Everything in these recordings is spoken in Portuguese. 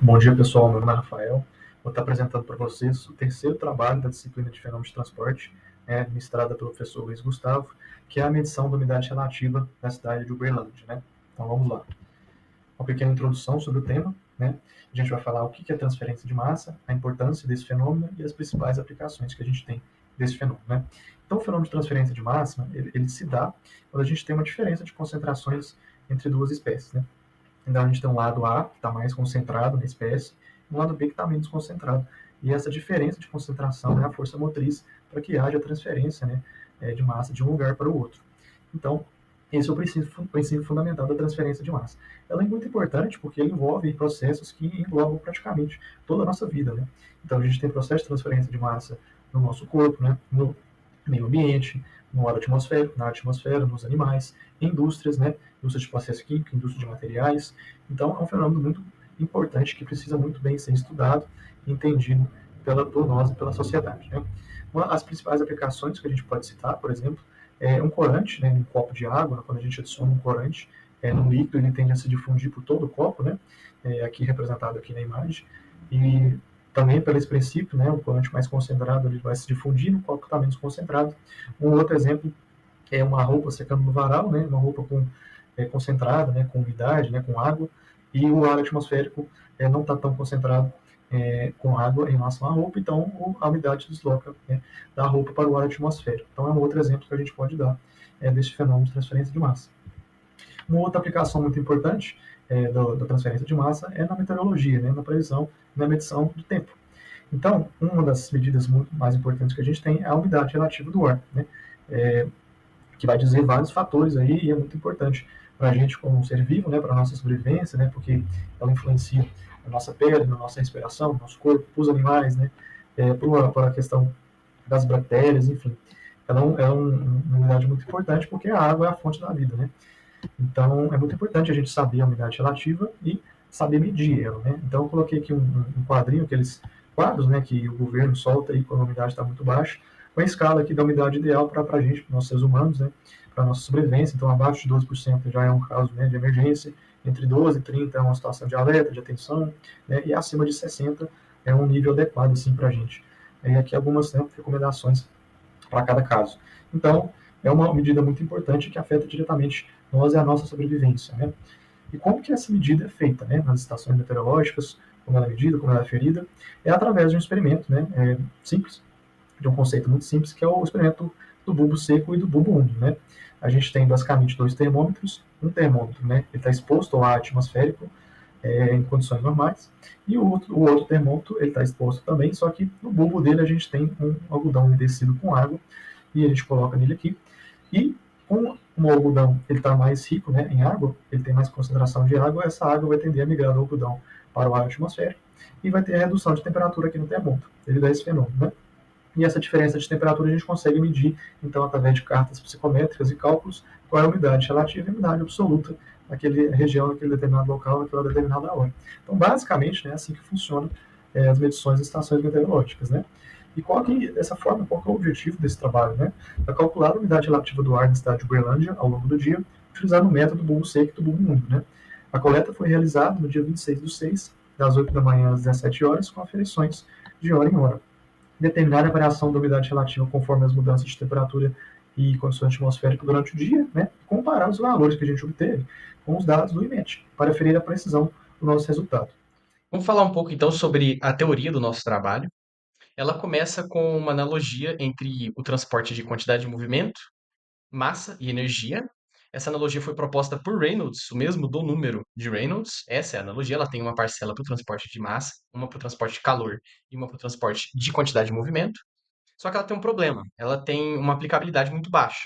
Bom dia, pessoal. Meu nome é Rafael. Vou estar apresentando para vocês o terceiro trabalho da disciplina de fenômenos de transporte, administrada pelo professor Luiz Gustavo, que é a medição da umidade relativa na cidade de Uberlândia. Então, vamos lá. Uma pequena introdução sobre o tema. A gente vai falar o que é transferência de massa, a importância desse fenômeno e as principais aplicações que a gente tem desse fenômeno. Então, o fenômeno de transferência de massa, ele se dá quando a gente tem uma diferença de concentrações entre duas espécies. Então a gente tem um lado A, que está mais concentrado na espécie, e um lado B, que está menos concentrado. E essa diferença de concentração é a força motriz para que haja transferência de massa de um lugar para o outro. Então, esse é o princípio fundamental da transferência de massa. Ela é muito importante porque ela envolve processos que englobam praticamente toda a nossa vida. Então, a gente tem processo de transferência de massa no nosso corpo, no meio ambiente, no ar atmosférico, na atmosfera, nos animais, em indústrias, indústria de processo químico, indústria de materiais. Então, é um fenômeno muito importante que precisa muito bem ser estudado e entendido por nós e pela sociedade. Uma das principais aplicações que a gente pode citar, por exemplo, é um corante, um copo de água. Quando a gente adiciona um corante no líquido, ele tende a se difundir por todo o copo, aqui representado aqui na imagem, e também pelo esse princípio, o corante mais concentrado ele vai se difundir no copo que está menos concentrado. Um outro exemplo é uma roupa secando no varal, uma roupa concentrada, com umidade, com água, e o ar atmosférico não está tão concentrado com água em relação à roupa, então a umidade desloca da roupa para o ar atmosférico. Então é um outro exemplo que a gente pode dar desse fenômeno de transferência de massa. Uma outra aplicação muito importante da transferência de massa é na meteorologia, na previsão, na medição do tempo. Então, uma das medidas muito mais importantes que a gente tem é a umidade relativa do ar, que vai dizer vários fatores aí, e é muito importante para a gente como ser vivo, para a nossa sobrevivência, porque ela influencia a nossa pele, na nossa respiração, no nosso corpo, para os animais, por a questão das bactérias, enfim. Ela é uma umidade muito importante porque a água é a fonte da vida, Então, é muito importante a gente saber a umidade relativa e saber medir ela, Então, eu coloquei aqui um quadrinho, aqueles quadros, que o governo solta aí quando a umidade está muito baixa, com a escala aqui da umidade ideal para a gente, para nós seres humanos, para a nossa sobrevivência. Então, abaixo de 12% já é um caso de emergência, entre 12 e 30 é uma situação de alerta, de atenção, e acima de 60 é um nível adequado assim, para a gente. E aqui algumas recomendações para cada caso. Então, é uma medida muito importante que afeta diretamente nós e a nossa sobrevivência. E como que essa medida é feita nas estações meteorológicas, como ela é medida, como ela é ferida? É através de um experimento simples, de um conceito muito simples, que é o experimento do bulbo seco e do bulbo úmido. A gente tem basicamente dois termômetros. Um termômetro ele está exposto ao ar atmosférico em condições normais, e o outro termômetro ele está exposto também, só que no bulbo dele a gente tem um algodão umedecido com água, e a gente coloca nele aqui, e como o algodão ele está mais rico em água, ele tem mais concentração de água, essa água vai tender a migrar do algodão para o ar atmosférico, e vai ter a redução de temperatura aqui no termômetro, devido a esse fenômeno. E essa diferença de temperatura a gente consegue medir, então, através de cartas psicométricas e cálculos, qual é a umidade relativa e a umidade absoluta naquela região, naquele determinado local, naquela determinada hora. Então, basicamente, é assim que funcionam as medições das estações meteorológicas. E dessa forma, qual que é o objetivo desse trabalho? É calcular a umidade relativa do ar na cidade de Uberlândia ao longo do dia, utilizando o método do bulbo seco e do bulbo úmido. A coleta foi realizada no dia 26/6, das 8 da manhã às 17 horas, com aferições de hora em hora. Determinar a variação da umidade relativa conforme as mudanças de temperatura e condições atmosféricas durante o dia, comparar os valores que a gente obteve com os dados do IMET, para aferir a precisão do nosso resultado. Vamos falar um pouco então sobre a teoria do nosso trabalho. Ela começa com uma analogia entre o transporte de quantidade de movimento, massa e energia. Essa analogia foi proposta por Reynolds, o mesmo do número de Reynolds. Essa é a analogia, ela tem uma parcela para o transporte de massa, uma para o transporte de calor e uma para o transporte de quantidade de movimento. Só que ela tem um problema, ela tem uma aplicabilidade muito baixa.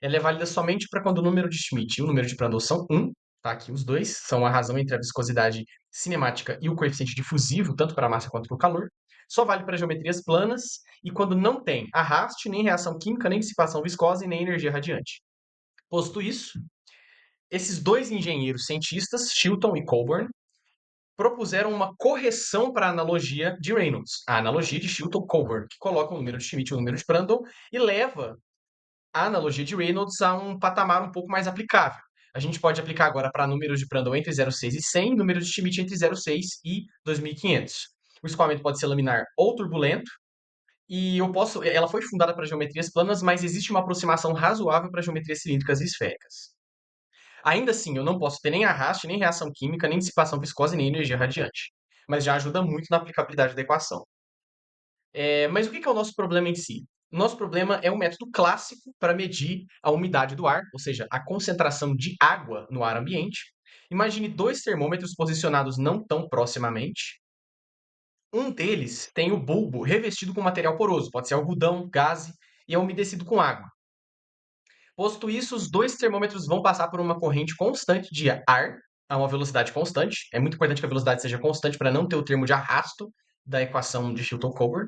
Ela é válida somente para quando o número de Schmidt e o número de Prandtl são 1, tá? Aqui os dois são a razão entre a viscosidade cinemática e o coeficiente difusivo, tanto para a massa quanto para o calor. Só vale para geometrias planas e quando não tem arraste, nem reação química, nem dissipação viscosa e nem energia radiante. Posto isso, esses dois engenheiros cientistas, Chilton e Colburn, propuseram uma correção para a analogia de Reynolds, a analogia de Chilton-Colburn, que coloca o número de Schmidt e o número de Prandtl e leva a analogia de Reynolds a um patamar um pouco mais aplicável. A gente pode aplicar agora para números de Prandtl entre 0,6 e 100, números de Schmidt entre 0,6 e 2.500. O escoamento pode ser laminar ou turbulento, e ela foi fundada para geometrias planas, mas existe uma aproximação razoável para geometrias cilíndricas e esféricas. Ainda assim, eu não posso ter nem arraste, nem reação química, nem dissipação viscosa, nem energia radiante. Mas já ajuda muito na aplicabilidade da equação. Mas o que é o nosso problema em si? O nosso problema é um método clássico para medir a umidade do ar, ou seja, a concentração de água no ar ambiente. Imagine dois termômetros posicionados não tão proximamente. Um deles tem o bulbo revestido com material poroso, pode ser algodão, gaze, e é umedecido com água. Posto isso, os dois termômetros vão passar por uma corrente constante de ar a uma velocidade constante. É muito importante que a velocidade seja constante para não ter o termo de arrasto da equação de Chilton-Coburn.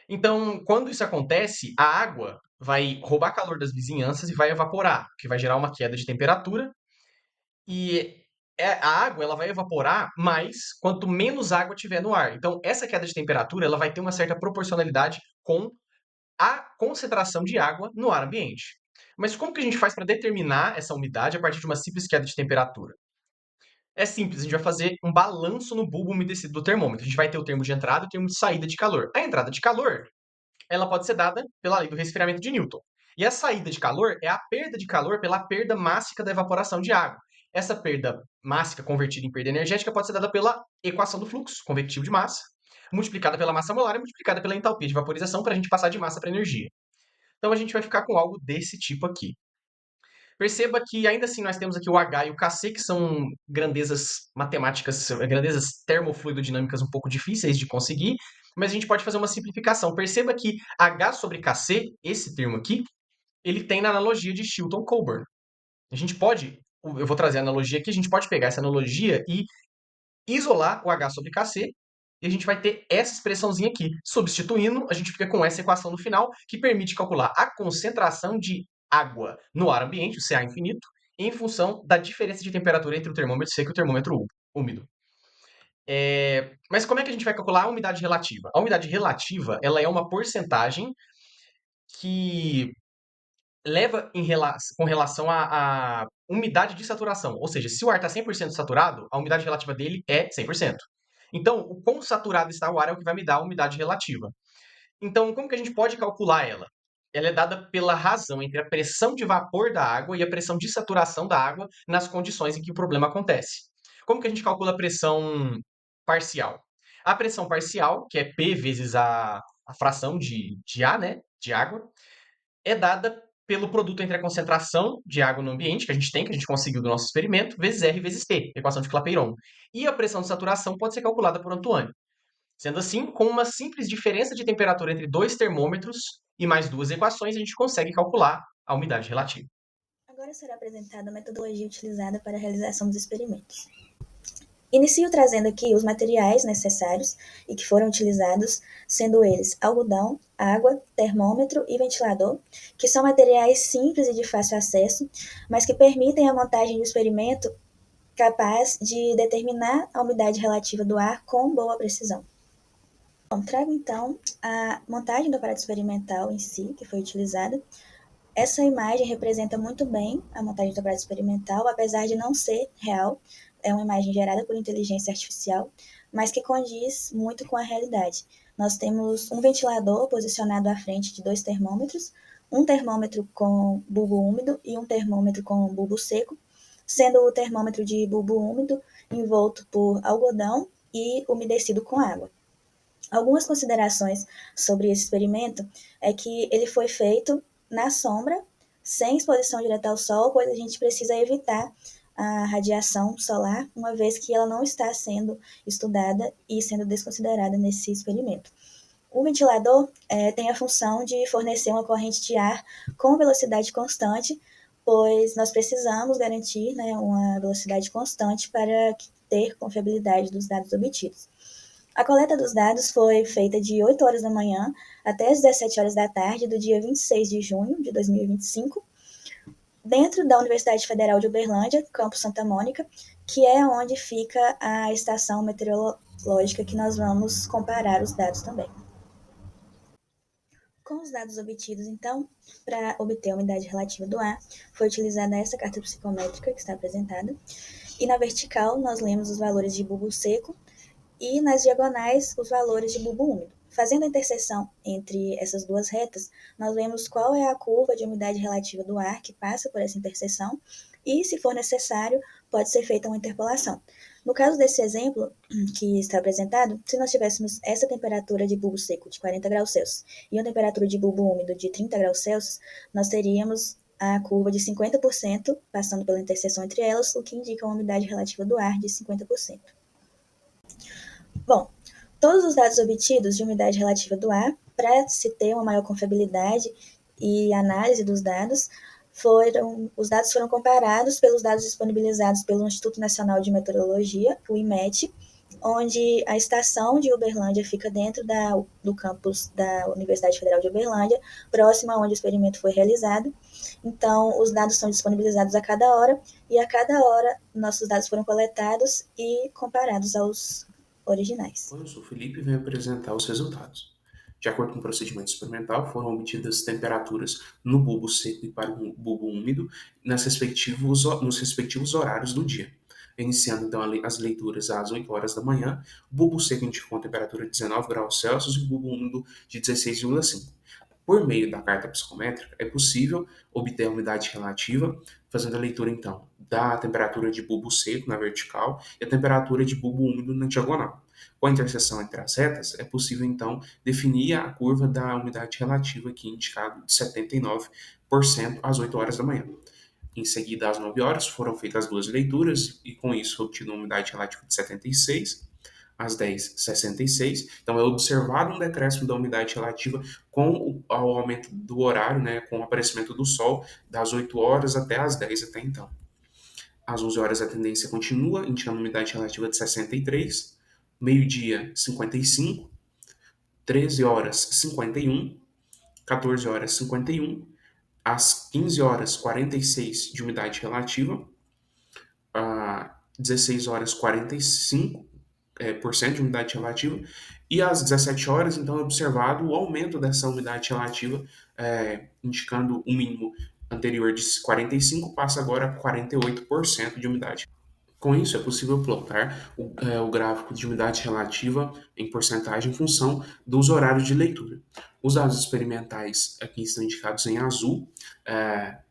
Então, quando isso acontece, a água vai roubar calor das vizinhanças e vai evaporar, o que vai gerar uma queda de temperatura. E a água ela vai evaporar mais quanto menos água tiver no ar. Então, essa queda de temperatura ela vai ter uma certa proporcionalidade com a concentração de água no ar ambiente. Mas como que a gente faz para determinar essa umidade a partir de uma simples queda de temperatura? É simples, a gente vai fazer um balanço no bulbo umedecido do termômetro. A gente vai ter o termo de entrada e o termo de saída de calor. A entrada de calor ela pode ser dada pela lei do resfriamento de Newton. E a saída de calor é a perda de calor pela perda mássica da evaporação de água. Essa perda mássica convertida em perda energética pode ser dada pela equação do fluxo convectivo de massa, multiplicada pela massa molar e multiplicada pela entalpia de vaporização para a gente passar de massa para energia. Então a gente vai ficar com algo desse tipo aqui. Perceba que ainda assim nós temos aqui o H e o Kc, que são grandezas matemáticas, grandezas termofluidodinâmicas um pouco difíceis de conseguir, mas a gente pode fazer uma simplificação. Perceba que H sobre Kc, esse termo aqui, ele tem na analogia de Chilton-Coburn. A gente pode, eu vou trazer a analogia aqui, a gente pode pegar essa analogia e isolar o H sobre Kc, e a gente vai ter essa expressãozinha aqui. Substituindo, a gente fica com essa equação no final, que permite calcular a concentração de água no ar ambiente, o Ca infinito, em função da diferença de temperatura entre o termômetro seco e o termômetro úmido. Mas como é que a gente vai calcular a umidade relativa? A umidade relativa ela é uma porcentagem que leva com relação à umidade de saturação. Ou seja, se o ar está 100% saturado, a umidade relativa dele é 100%. Então, o quão saturado está o ar é o que vai me dar a umidade relativa. Então, como que a gente pode calcular ela? Ela é dada pela razão entre a pressão de vapor da água e a pressão de saturação da água nas condições em que o problema acontece. Como que a gente calcula a pressão parcial? A pressão parcial, que é P vezes a fração de A, né, de água, é dada pelo produto entre a concentração de água no ambiente, que a gente tem, que a gente conseguiu do nosso experimento, vezes R vezes T, equação de Clapeyron. E a pressão de saturação pode ser calculada por Antoine. Sendo assim, com uma simples diferença de temperatura entre dois termômetros e mais duas equações, a gente consegue calcular a umidade relativa. Agora será apresentada a metodologia utilizada para a realização dos experimentos. Inicio trazendo aqui os materiais necessários e que foram utilizados, sendo eles algodão, água, termômetro e ventilador, que são materiais simples e de fácil acesso, mas que permitem a montagem do experimento capaz de determinar a umidade relativa do ar com boa precisão. Bom, trago então a montagem do aparato experimental em si, que foi utilizada. Essa imagem representa muito bem a montagem do aparato experimental, apesar de não ser real, é uma imagem gerada por inteligência artificial, mas que condiz muito com a realidade. Nós temos um ventilador posicionado à frente de dois termômetros, um termômetro com bulbo úmido e um termômetro com bulbo seco, sendo o termômetro de bulbo úmido envolto por algodão e umedecido com água. Algumas considerações sobre esse experimento é que ele foi feito na sombra, sem exposição direta ao sol, pois a gente precisa evitar a radiação solar, uma vez que ela não está sendo estudada e sendo desconsiderada nesse experimento. O ventilador tem a função de fornecer uma corrente de ar com velocidade constante, pois nós precisamos garantir, né, uma velocidade constante para ter confiabilidade dos dados obtidos. A coleta dos dados foi feita de 8 horas da manhã até as 17 horas da tarde do dia 26 de junho de 2025, dentro da Universidade Federal de Uberlândia, campus Santa Mônica, que é onde fica a estação meteorológica que nós vamos comparar os dados também. Com os dados obtidos, então, para obter a umidade relativa do ar, foi utilizada essa carta psicométrica que está apresentada, e na vertical nós lemos os valores de bulbo seco e nas diagonais os valores de bulbo úmido. Fazendo a interseção entre essas duas retas, nós vemos qual é a curva de umidade relativa do ar que passa por essa interseção e, se for necessário, pode ser feita uma interpolação. No caso desse exemplo que está apresentado, se nós tivéssemos essa temperatura de bulbo seco de 40 graus Celsius e uma temperatura de bulbo úmido de 30 graus Celsius, nós teríamos a curva de 50% passando pela interseção entre elas, o que indica uma umidade relativa do ar de 50%. Bom, todos os dados obtidos de umidade relativa do ar, para se ter uma maior confiabilidade e análise dos dados, os dados foram comparados pelos dados disponibilizados pelo Instituto Nacional de Meteorologia, o IMET, onde a estação de Uberlândia fica dentro do campus da Universidade Federal de Uberlândia, próximo a onde o experimento foi realizado. Então, os dados são disponibilizados a cada hora, e a cada hora nossos dados foram coletados e comparados aos originais. Eu sou o Felipe e venho apresentar os resultados. De acordo com o procedimento experimental, foram obtidas temperaturas no bulbo seco e para o bulbo úmido nos respectivos horários do dia. Iniciando então as leituras às 8 horas da manhã, o bulbo seco indicou a temperatura de 19 graus Celsius e o bulbo úmido de 16,5. Por meio da carta psicométrica, é possível obter a umidade relativa, fazendo a leitura, então, da temperatura de bulbo seco na vertical e a temperatura de bulbo úmido na diagonal. Com a interseção entre as retas, é possível, então, definir a curva da umidade relativa, aqui indicado de 79% às 8 horas da manhã. Em seguida, às 9 horas, foram feitas as duas leituras e, com isso, obtido uma umidade relativa de 76%. Às 10, 66. Então, é observado um decréscimo da umidade relativa com o aumento do horário, né, com o aparecimento do sol, das 8 horas até as 10 até então. Às 11 horas, a tendência continua, indicando umidade relativa de 63. Meio-dia, 55. 13 horas, 51. 14 horas, 51. Às 15 horas, 46 de umidade relativa. 16 horas, 45%. De umidade relativa, e às 17 horas, então, é observado o aumento dessa umidade relativa, indicando o mínimo anterior de 45% passa agora a 48% de umidade. Com isso, é possível plotar o gráfico de umidade relativa em porcentagem em função dos horários de leitura. Os dados experimentais aqui estão indicados em azul,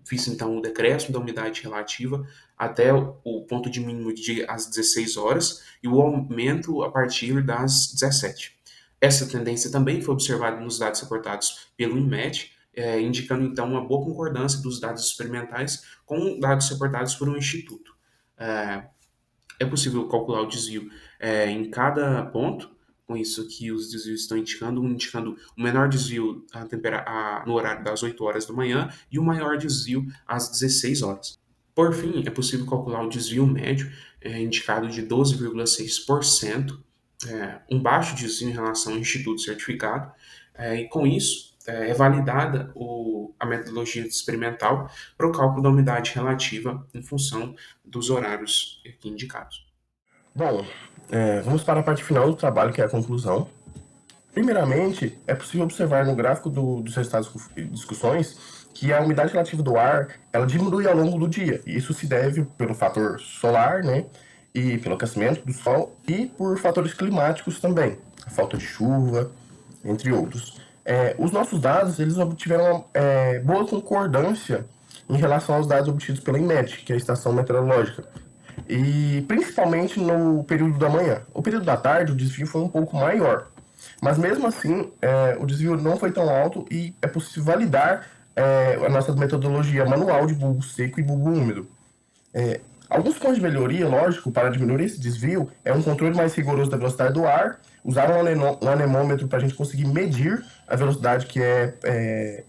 visto então o decréscimo da umidade relativa até o ponto de mínimo às 16 horas e o aumento a partir das 17. Essa tendência também foi observada nos dados reportados pelo INMET, indicando então uma boa concordância dos dados experimentais com dados reportados por um instituto. É possível calcular o desvio em cada ponto, com isso aqui os desvios estão indicando o menor desvio no horário das 8 horas da manhã e o maior desvio às 16 horas. Por fim, é possível calcular o desvio médio, indicado de 12,6%, um baixo desvio em relação ao instituto certificado, e com isso é validada a metodologia experimental para o cálculo da umidade relativa em função dos horários aqui indicados. Bom, vamos para a parte final do trabalho, que é a conclusão. Primeiramente, é possível observar no gráfico dos resultados e discussões que a umidade relativa do ar ela diminui ao longo do dia. E isso se deve pelo fator solar, né, e pelo aquecimento do sol, e por fatores climáticos também, a falta de chuva, entre outros. Os nossos dados eles obtiveram boa concordância em relação aos dados obtidos pela INMET, que é a estação meteorológica, e principalmente no período da manhã. O período da tarde, o desvio foi um pouco maior, mas mesmo assim, o desvio não foi tão alto e é possível validar a nossa metodologia manual de bulbo seco e bulbo úmido. Alguns pontos de melhoria, lógico, para diminuir esse desvio, é um controle mais rigoroso da velocidade do ar, usar um anemômetro para a gente conseguir medir a velocidade que é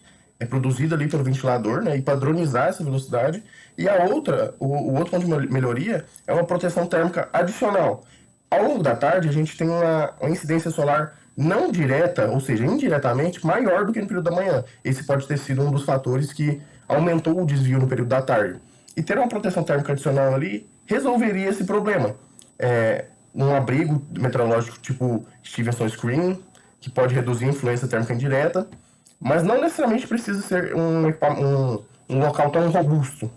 produzida ali pelo ventilador, né, e padronizar essa velocidade. E o outro ponto de melhoria é uma proteção térmica adicional. Ao longo da tarde, a gente tem uma incidência solar não direta, ou seja, indiretamente, maior do que no período da manhã. Esse pode ter sido um dos fatores que aumentou o desvio no período da tarde. E ter uma proteção térmica adicional ali resolveria esse problema. Um abrigo meteorológico tipo Stevenson Screen, que pode reduzir a influência térmica indireta, mas não necessariamente precisa ser um local tão robusto.